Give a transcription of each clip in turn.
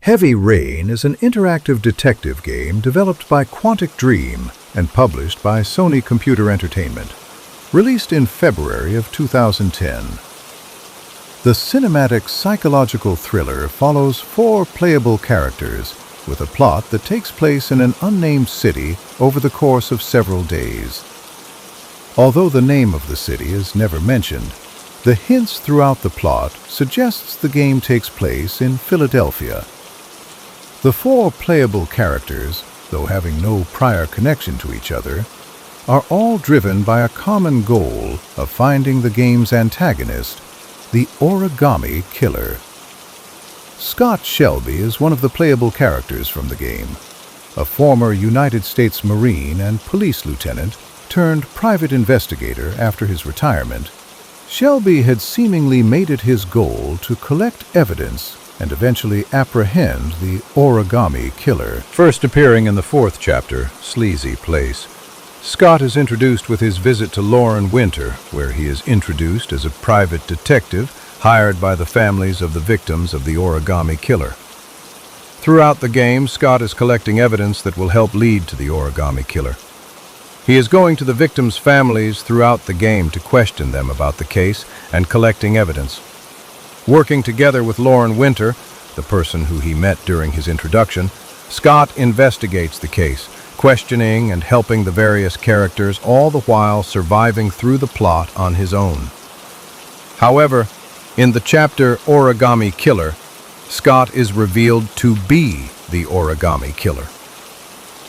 Heavy Rain is an interactive detective game developed by Quantic Dream and published by Sony Computer Entertainment. Released in February of 2010. The cinematic psychological thriller follows 4 playable characters with a plot that takes place in an unnamed city over the course of several days. Although the name of the city is never mentioned, the hints throughout the plot suggests the game takes place in Philadelphia. The 4 playable characters, though having no prior connection to each other, are all driven by a common goal of finding the game's antagonist, the Origami Killer. Scott Shelby is one of the playable characters from the game, a former United States Marine and police lieutenant turned private investigator after his retirement. Shelby had seemingly made it his goal to collect evidence and eventually apprehend the Origami Killer. First appearing in the 4th chapter, Sleazy Place, Scott is introduced with his visit to Lauren Winter, where he is introduced as a private detective hired by the families of the victims of the Origami Killer. Throughout the game, Scott is collecting evidence that will help lead to the Origami Killer. He is going to the victims' families throughout the game to question them about the case and collecting evidence. Working together with Lauren Winter, the person who he met during his introduction, Scott investigates the case, questioning and helping the various characters, all the while surviving through the plot on his own. However, in the chapter Origami Killer, Scott is revealed to be the Origami Killer.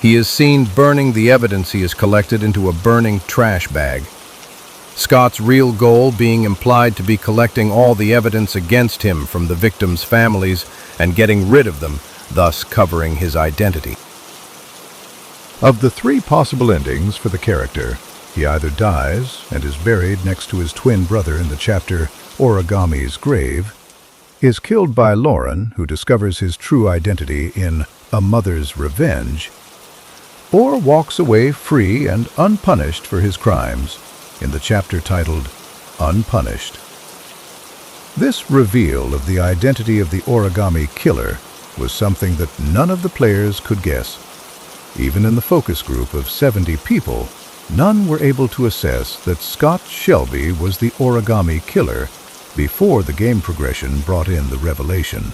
He is seen burning the evidence he has collected into a burning trash bag. Scott's real goal being implied to be collecting all the evidence against him from the victims' families and getting rid of them, thus covering his identity. Of the 3 possible endings for the character, he either dies and is buried next to his twin brother in the chapter Origami's Grave, is killed by Lauren, who discovers his true identity in A Mother's Revenge, or walks away free and unpunished for his crimes in the chapter titled Unpunished. This reveal of the identity of the Origami Killer was something that none of the players could guess. Even in the focus group of 70 people, none were able to assess that Scott Shelby was the Origami Killer before the game progression brought in the revelation.